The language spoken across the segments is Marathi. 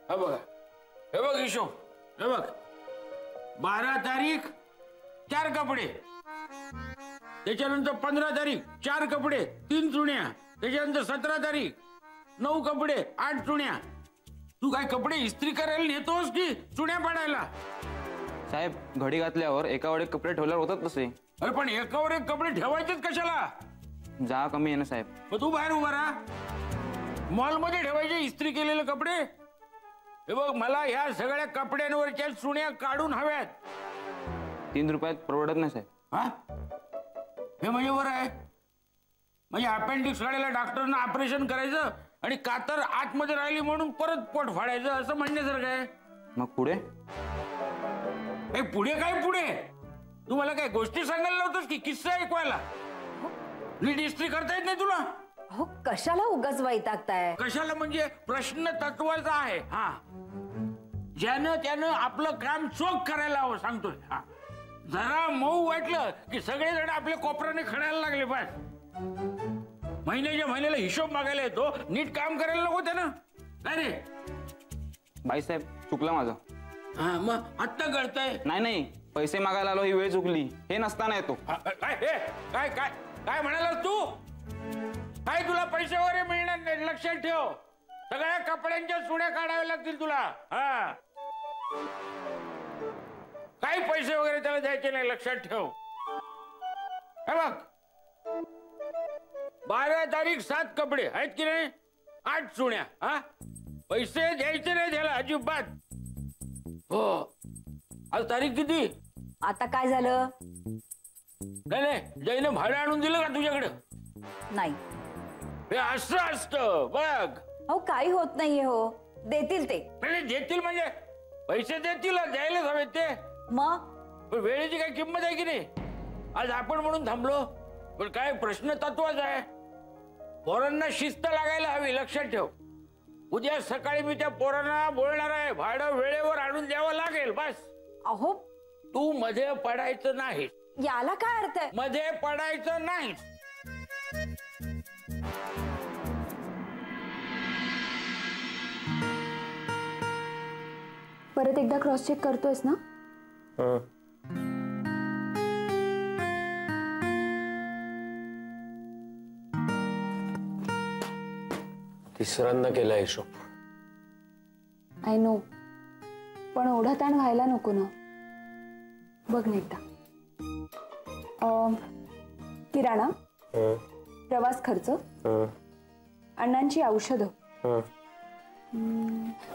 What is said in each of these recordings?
हे बघा, हे बघ हिशोब, हे बघ 12 तारीख 4 कपडे, त्याच्यानंतर 15 तारीख 4 कपडे 3 चुण्या, त्याच्यानंतर 17 तारीख 9 कपडे 8 चुण्या. तू काय कपडे इस्त्री करायला नेतोस की चुण्या पाडायला? साहेब घडी घातल्यावर एकावर एक कपडे ठेवल्यावर होतात तसे. अरे पण एकावर एक कपडे ठेवायचेच कशाला? जा कमी आहे ना साहेब. मग तू बाहेर उभा राहा. मॉल मध्ये ठेवायचे इस्त्री केलेले कपडे. हे बघ मला ह्या सगळ्या कपड्यांवरच्या चुण्या काढून हव्यात. 3 रुपयात परवडत नाही साहेब. हा हे म्हणजे बरं आहे. म्हणजे अपेंडिक्स काढायला डॉक्टरनं ऑपरेशन करायचं आणि कातर आतमध्ये राहिली म्हणून परत पोट फाडायचं असं म्हणण्यासारखं आहे. मग पुढे पुढे काय पुढे? तू मला काय गोष्टी सांगायला लावतोस की किस्सा ऐकवायला? नीट इस्त्री करता येत नाही तुला? हो कशाला उगाच वैतागताय? कशाला म्हणजे प्रश्न तत्वाचा आहे. हा ज्यानं त्यानं आपलं काम चोख करायला हवं सांगतोय. हा जरा मऊ वाटलं की सगळेजण आपल्या कोपऱ्याने खणायला लागले. बस महिन्याच्या महिन्याला हिशोब मागायला येतो, नीट काम करायला नको त्यानं. काय रे बाईसाहेब चुकलं माझं. हा मग आत्ता कळतंय? नाही पैसे मागायला आलो ही वेळ चुकली. हे नसताना येतो. काय काय काय काय म्हणालास तू? काय तुला पैसे वगैरे मिळणार नाही लक्षात ठेव. सगळ्या कपड्यांच्या चुड्या काढाव्या लागतील तुला. हा काही पैसे वगैरे त्याला द्यायचे नाही लक्षात ठेव. हे बघ 12 तारीख 7 कपडे आहेत की नाही, 8 चुण्या. हा पैसे द्यायचे नाही त्याला अजिबात. हो आज तारीख किती? आता काय झालं? नाही जयने भाडं आणून दिलं का तुझ्याकडे? नाही. हे असं असतं बघ. हो काही होत नाहीये. हो देतील ते. देतील म्हणजे पैसे देतील, द्यायलाच हवेत ते. मग वेळेची काय किंमत आहे की नाही? आज आपण म्हणून थांबलो पण काय प्रश्न तत्वाचा आहे. पोरांना शिस्त लागायला हवी लक्षात ठेव. उद्या सकाळी मी त्या पोरांना बोलणार आहे भाडं वेळेवर आणून द्यावं लागेल. बस. अहो तू मध्ये पडायचं नाही. याला काय अर्थ आहे? मध्ये पडायचं नाही. परत एकदा क्रॉस चेक करतोयस ना? तिसऱ्यांदा केला हिशोब. आय नो, पण ओढा ताण व्हायला नको ना. बघ ना एकदा. किराणा, प्रवास खर्च, अण्णांची औषधं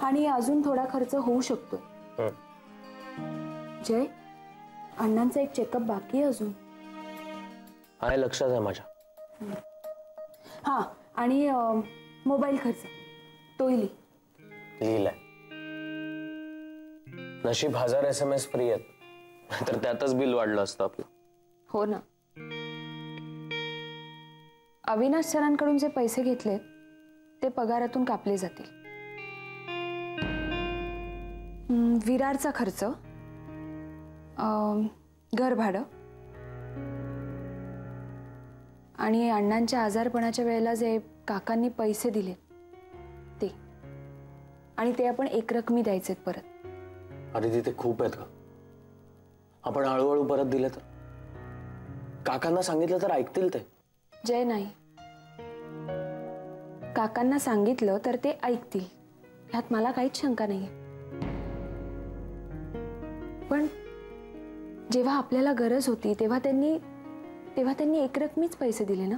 आणि अजून थोडा खर्च होऊ शकतो. जय, अण्णांचा एक चेकअप बाकी आहे अजून. आहे लक्षात आहे माझ्या. हा आणि मोबाईल खर्च तोही लिहिलाय. नशीब 1000 SMS फ्री आहेत, तर त्यातच बिल वाढलं असतं आपलं. हो ना. अविनाश सरांकडून जे पैसे घेतलेत ते पगारातून कापले जातील. विरारचा खर्च, घर भाडं आणि अण्णांच्या आजारपणाच्या वेळेला जे काकांनी पैसे दिले ते, आणि ते आपण एकरकमी द्यायचे परत. अरे तिथे खूप आहेत का? आपण हळूहळू परत दिले तर? काकांना सांगितलं तर ऐकतील ते? जय नाही, काकांना सांगितलं तर ते ऐकतील ह्यात मला काहीच शंका नाहीये. पण जेव्हा आपल्याला गरज होती तेव्हा त्यांनी एकरकमीच पैसे दिले ना.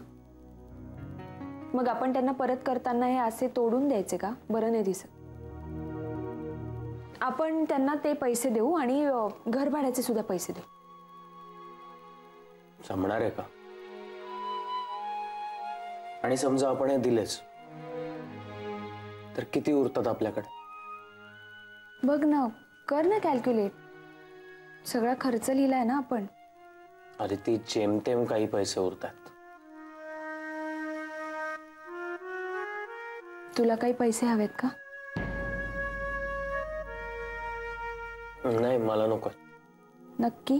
मग आपण त्यांना परत करताना हे असे तोडून द्यायचे का? बरं नाही दिसत. आपण त्यांना ते पैसे देऊ आणि घर भाड्याचे सुद्धा पैसे देऊ. जमणार आहे का? आणि समजा आपण हे दिलेच तर किती उरतात आपल्याकडे? बघ ना, कर ना कॅल्क्युलेट. सगळा खर्च लिहिलाय ना आपण. अरे ती जेमतेम काही पैसे उरतात. तुला काही पैसे हवेत का? नाही मला नको. नक्की?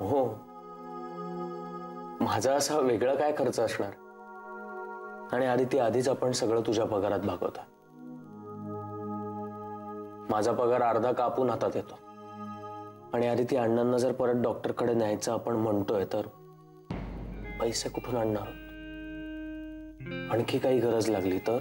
हो. माझा असा वेगळा काय खर्च असणार? आणि आधी आपण सगळं तुझ्या पगारात भागवता. माझा पगार अर्धा कापून हातात येतो. आणि अरे ती अण्णांना जर परत डॉक्टरकडे न्यायचं आपण म्हणतोय तर पैसे कुठून आणणार? आणखी काही गरज लागली तर